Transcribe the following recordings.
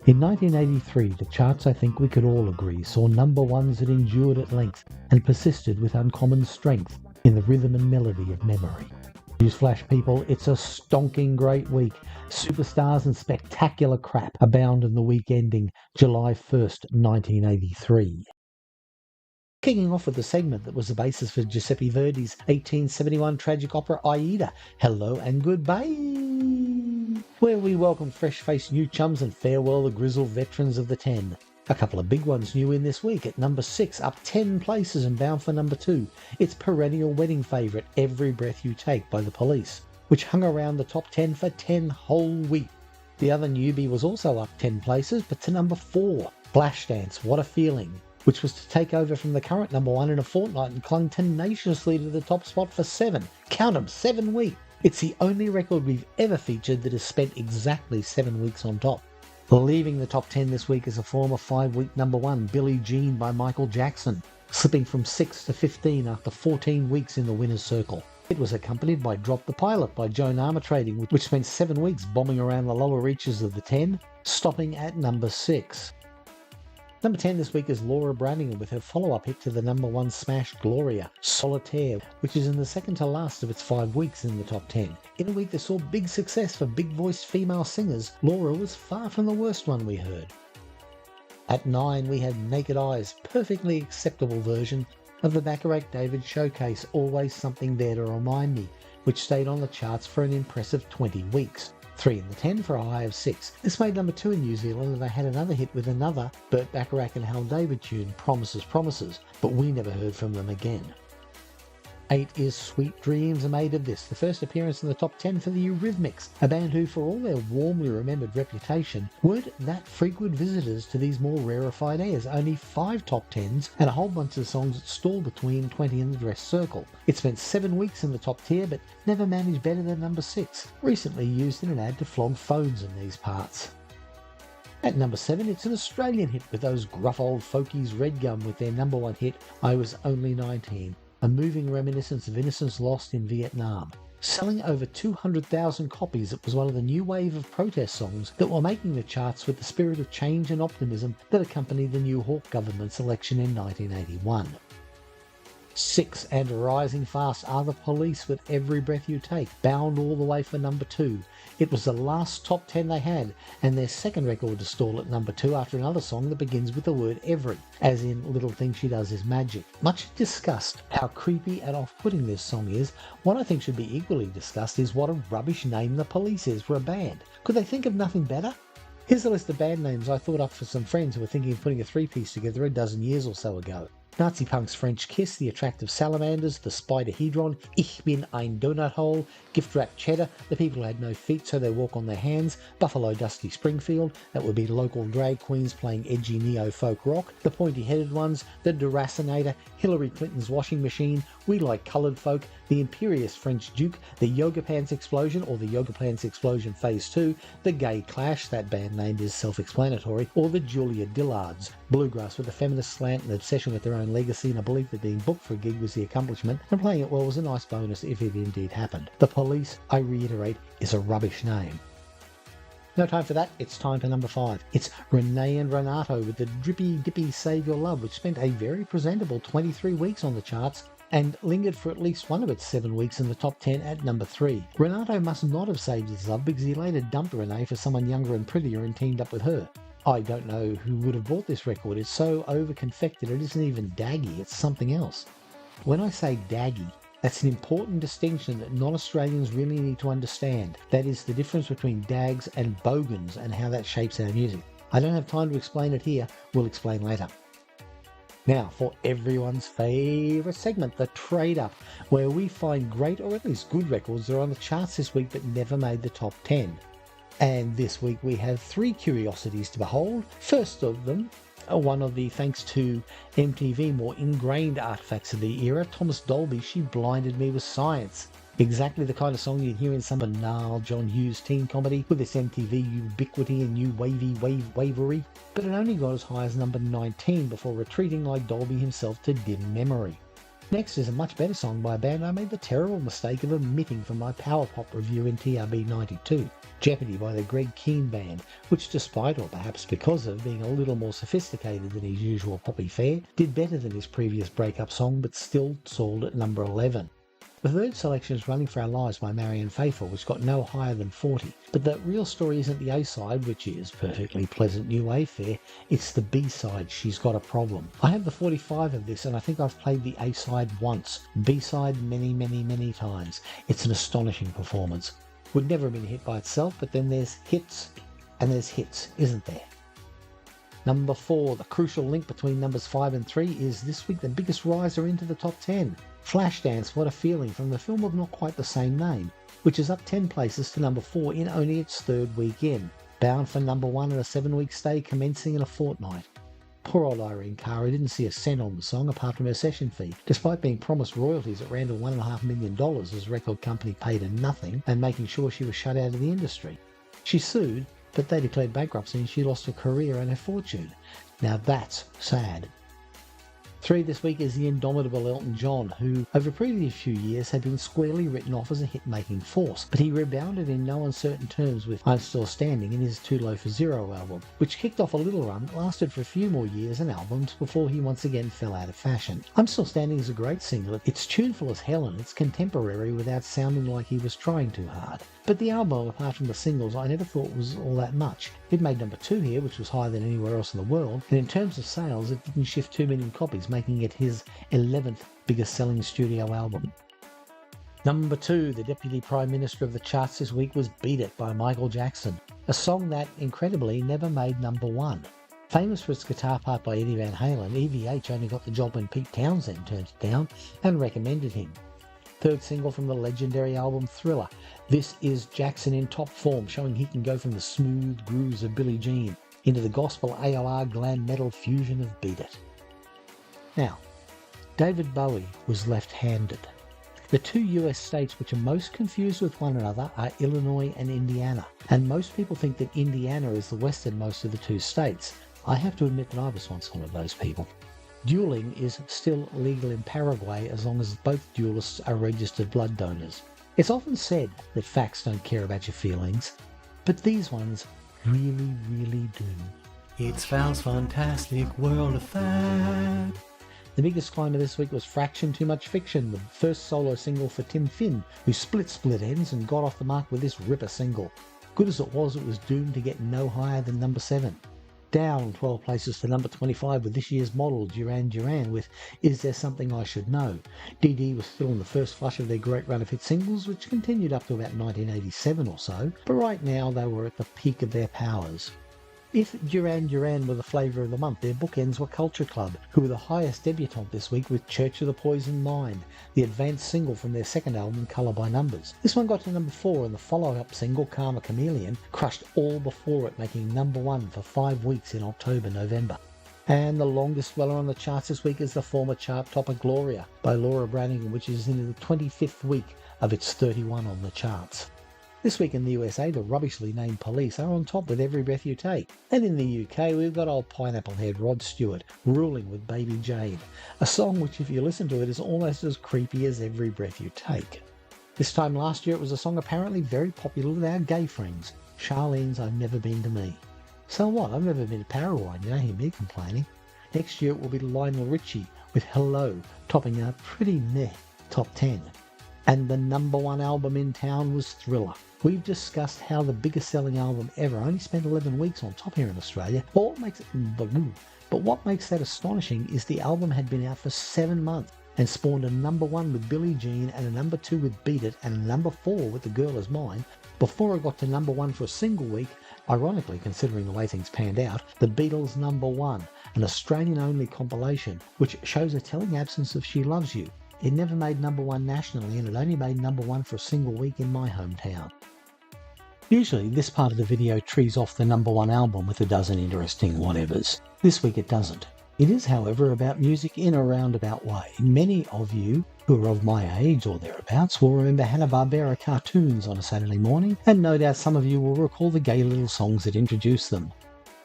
In 1983, the charts, I think we could all agree, saw number ones that endured at length and persisted with uncommon strength in the rhythm and melody of memory. Newsflash, people, it's a stonking great week. Superstars and spectacular crap abound in the week ending July 1st, 1983. Kicking off with the segment that was the basis for Giuseppe Verdi's 1871 tragic opera Aida, Hello and Goodbye, where we welcome fresh-faced new chums and farewell the grizzled veterans of the 10. A couple of big ones new in this week. At number 6, up 10 places and bound for number 2, it's perennial wedding favourite Every Breath You Take by the Police, which hung around the top 10 for 10 whole weeks. The other newbie was also up 10 places, but to number 4, Flashdance, What a Feeling, which was to take over from the current number 1 in a fortnight and clung tenaciously to the top spot for 7. Count 'em, 7 weeks. It's the only record we've ever featured that has spent exactly 7 weeks on top. Leaving the top 10 this week is a former 5-week number 1, Billie Jean by Michael Jackson, slipping from 6 to 15 after 14 weeks in the winner's circle. It was accompanied by Drop the Pilot by Joan Armatrading, which spent 7 weeks bombing around the lower reaches of the 10, stopping at number 6. Number 10 this week is Laurabranigan with her follow-up hit to the number 1 smash Gloria, Solitaire, which is in the second to last of its 5 weeks in the top 10. In a week that saw big success for big-voiced female singers, Laura was far from the worst one we heard. At 9 we had Naked Eyes, perfectly acceptable version of the Bacharach David showcase Always Something There to Remind Me, which stayed on the charts for an impressive 20 weeks. 3 in the 10 for a high of 6. This made number 2 in New Zealand, and they had another hit with another Burt Bacharach and Hal David tune, Promises, Promises, but we never heard from them again. 8 is Sweet Dreams Are Made of This, the first appearance in the top 10 for the Eurythmics, a band who, for all their warmly remembered reputation, weren't that frequent visitors to these more rarefied airs. Only 5 top 10s and a whole bunch of songs that stall between 20 and the dress circle. It spent 7 weeks in the top tier, but never managed better than number 6, recently used in an ad to flog phones in these parts. At number 7, it's an Australian hit with those gruff old folkies Redgum with their number 1 hit, I Was Only 19. A moving reminiscence of innocence lost in Vietnam. Selling over 200,000 copies, it was one of the new wave of protest songs that were making the charts with the spirit of change and optimism that accompanied the new Hawke government's election in 1981. 6 and rising fast are the Police with Every Breath You Take, bound all the way for number 2. It was the last top 10 they had, and their second record to stall at number 2 after another song that begins with the word every, as in Little Thing She Does Is Magic. Much discussed how creepy and off-putting this song is. What I think should be equally discussed is what a rubbish name the Police is for a band. Could they think of nothing better? Here's a list of band names I thought up for some friends who were thinking of putting a 3-piece together a dozen years or so ago. Nazi Punk's French Kiss, The Attractive Salamanders, The Spiderhedron, Ich bin ein Donut Hole, Gift Wrap Cheddar, The People Who Had No Feet So They Walk on Their Hands, Buffalo Dusty Springfield, that would be local drag queens playing edgy neo-folk rock, The Pointy-Headed Ones, The Deracinator, Hillary Clinton's Washing Machine, We Like Coloured Folk, The Imperious French Duke, The Yoga Pants Explosion or The Yoga Pants Explosion Phase 2, The Gay Clash, that band name is self-explanatory, or The Julia Dillards, bluegrass with a feminist slant and obsession with their own legacy and a belief that being booked for a gig was the accomplishment, and playing it well was a nice bonus if it indeed happened. The Police, I reiterate, is a rubbish name. No time for that, it's time for number 5. It's Renee and Renato with the Drippy Dippy Save Your Love, which spent a very presentable 23 weeks on the charts and lingered for at least one of its 7 weeks in the top 10 at number 3. Renato must not have saved his love because he later dumped Renee for someone younger and prettier and teamed up with her. I don't know who would have bought this record. It's so over-confected it isn't even daggy, it's something else. When I say daggy, that's an important distinction that non-Australians really need to understand. That is the difference between dags and bogans and how that shapes our music. I don't have time to explain it here, we'll explain later. Now, for everyone's favourite segment, the Trade Up, where we find great or at least good records that are on the charts this week but never made the top 10. And this week we have 3 curiosities to behold. First of them, one of the, thanks to MTV, more ingrained artifacts of the era, Thomas Dolby, She Blinded Me with Science. Exactly the kind of song you'd hear in some banal John Hughes teen comedy with its MTV ubiquity and new wavery, but it only got as high as number 19 before retreating like Dolby himself to dim memory. Next is a much better song by a band I made the terrible mistake of omitting from my Power Pop review in TRB 92, Jeopardy by the Greg Keane Band, which despite, or perhaps because of, being a little more sophisticated than his usual poppy fare, did better than his previous breakup song but still sold at number 11. The third selection is Running for Our Lives by Marianne Faithfull, which got no higher than 40. But the real story isn't the A-side, which is perfectly pleasant new wave fare, it's the B-side, She's Got a Problem. I have the 45 of this, and I think I've played the A-side once, B-side many times. It's an astonishing performance. Would never have been a hit by itself, but then there's hits, and there's hits, isn't there? Number 4, the crucial link between numbers 5 and 3 is this week the biggest riser into the top 10. Flashdance, What a Feeling, from the film of not quite the same name, which is up 10 places to number 4 in only its third weekend, bound for number 1 in a 7-week stay commencing in a fortnight. Poor old Irene Cara didn't see a cent on the song apart from her session fee, despite being promised royalties at around $1.5 million as record company paid her nothing and making sure she was shut out of the industry. She sued, but they declared bankruptcy and she lost her career and her fortune. Now that's sad. 3 this week is the indomitable Elton John, who over previous few years had been squarely written off as a hit-making force, but he rebounded in no uncertain terms with I'm Still Standing in his Too Low for Zero album, which kicked off a little run that lasted for a few more years and albums before he once again fell out of fashion. I'm Still Standing is a great single. It's tuneful as hell and it's contemporary without sounding like he was trying too hard. But the album, apart from the singles, I never thought was all that much. It made number 2 here, which was higher than anywhere else in the world, and in terms of sales, it didn't shift 2 million copies, making it his 11th biggest selling studio album. Number 2, the Deputy Prime Minister of the charts this week was Beat It by Michael Jackson, a song that, incredibly, never made number 1. Famous for its guitar part by Eddie Van Halen, EVH only got the job when Pete Townsend turned it down and recommended him. Third single from the legendary album Thriller. This is Jackson in top form, showing he can go from the smooth grooves of Billie Jean into the gospel AOR glam metal fusion of Beat It. Now, David Bowie was left-handed. The 2 US states which are most confused with one another are Illinois and Indiana, and most people think that Indiana is the westernmost of the 2 states. I have to admit that I was once one of those people. Dueling is still legal in Paraguay as long as both duelists are registered blood donors. It's often said that facts don't care about your feelings, but these ones really do. It's Val's fantastic world of fact. The biggest climber this week was Fraction Too Much Fiction, the first solo single for Tim Finn, who split ends and got off the mark with this ripper single. Good as it was doomed to get no higher than number 7. Down 12 places to number 25 with this year's model, Duran Duran, with Is There Something I Should Know. DD was still in the first flush of their great run of hit singles, which continued up to about 1987 or so, but right now they were at the peak of their powers. If Duran Duran were the flavour of the month, their bookends were Culture Club, who were the highest debutante this week with Church of the Poisoned Mind, the advanced single from their second album, Colour by Numbers. This one got to number 4, and the follow-up single, Karma Chameleon, crushed all before it, making number 1 for 5 weeks in October-November. And the longest dweller on the charts this week is the former chart topper Gloria by Laurabranigan, which is in the 25th week of its 31 on the charts. This week in the USA, the rubbishly named Police are on top with Every Breath You Take. And in the UK, we've got old pineapple-head Rod Stewart ruling with Baby Jane, a song which, if you listen to it, is almost as creepy as Every Breath You Take. This time last year, it was a song apparently very popular with our gay friends, Charlene's I've Never Been to Me. So what? I've never been to Paraguay, you don't hear me complaining. Next year, it will be Lionel Richie with Hello, topping a pretty meh top 10. And the number 1 album in town was Thriller. We've discussed how the biggest selling album ever only spent 11 weeks on top here in Australia, but what makes that astonishing is the album had been out for 7 months and spawned a number 1 with Billie Jean and a number 2 with Beat It and a number 4 with The Girl Is Mine before it got to number 1 for a single week, ironically considering the way things panned out, The Beatles' Number 1, an Australian-only compilation which shows a telling absence of She Loves You. It never made number 1 nationally, and it only made number 1 for a single week in my hometown. Usually this part of the video trees off the number 1 album with a dozen interesting whatevers. This week it doesn't. It is, however, about music in a roundabout way. Many of you who are of my age or thereabouts will remember Hannabarbera cartoons on a Saturday morning, and no doubt some of you will recall the gay little songs that introduced them.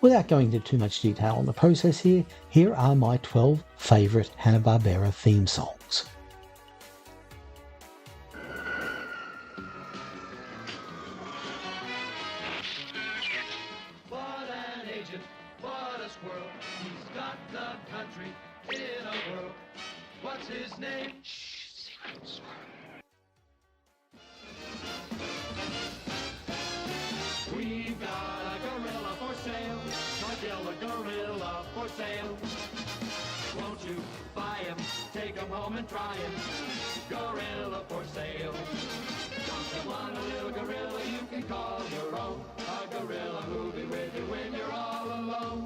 Without going into too much detail on the process here are my 12 favourite Hannabarbera theme songs. What an agent, what a squirrel, he's got the country in a whirl. What's his name? Shh, secret squirrel. We've got a gorilla for sale, Godzilla gorilla for sale. Won't you buy him, take him home and try him, gorilla for sale. Don't you want a little gorilla you can call your own, a gorilla moving with you when you're all alone.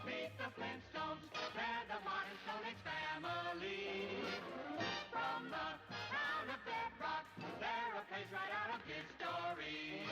Meet the Flintstones, they're the modern Stone family. From the town of Bedrock, they're a page right out of his story.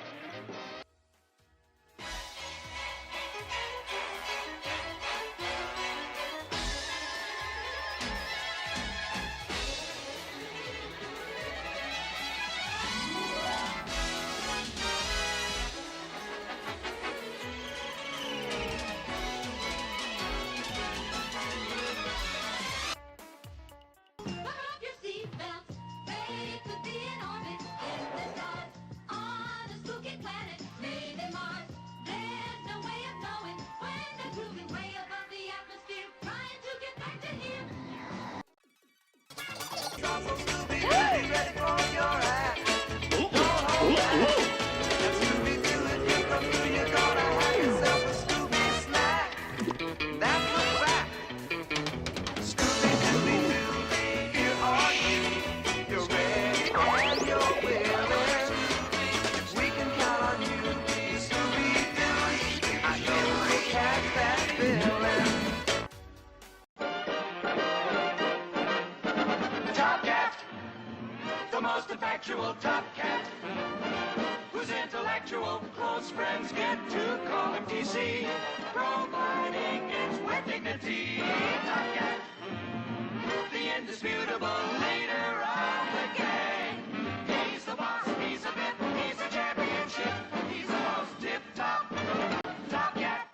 Intellectual top cat, whose intellectual close friends get to call him TC, providing it's with dignity. Top cat, the indisputable leader of the gang. He's the boss, he's a bit, he's a championship, he's the most tip-top top cat.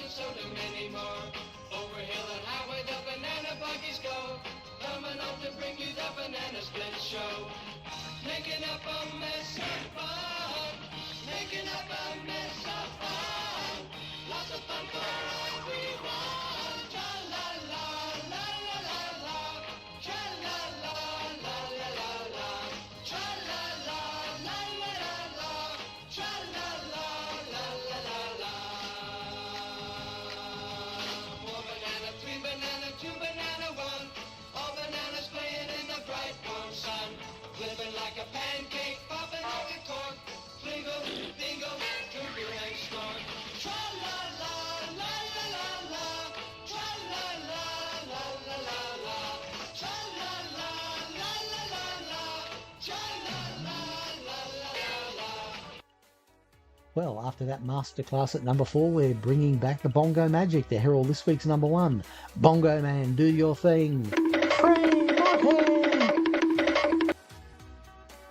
So do many more. Over hill and highway the banana buggies go, coming up to bring you the banana split show. Making up a mess of fun, making up a mess of fun. Lots of fun for everyone. Well, after that masterclass at number 4, we're bringing back the bongo magic to herald this week's number 1. Bongo Man, do your thing. Free Monty!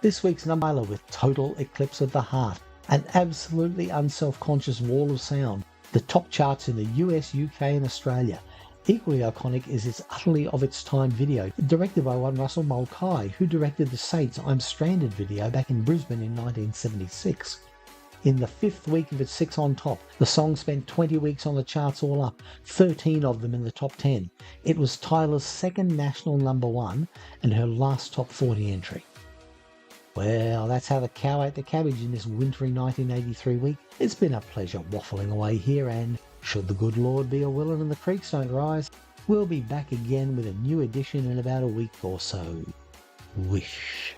This week's number one with Total Eclipse of the Heart, an absolutely unself-conscious wall of sound. The top charts in the US, UK and Australia. Equally iconic is its utterly of its time video, directed by one Russell Mulcahy, who directed the Saints' I'm Stranded video back in Brisbane in 1976. In the 5th week of its 6 on top, the song spent 20 weeks on the charts all up, 13 of them in the top 10. It was Tyler's second national number 1 and her last top 40 entry. Well, that's how the cow ate the cabbage in this wintry 1983 week. It's been a pleasure waffling away here, and should the good Lord be a-willin' and the creeks don't rise, we'll be back again with a new edition in about a week or so. Wish.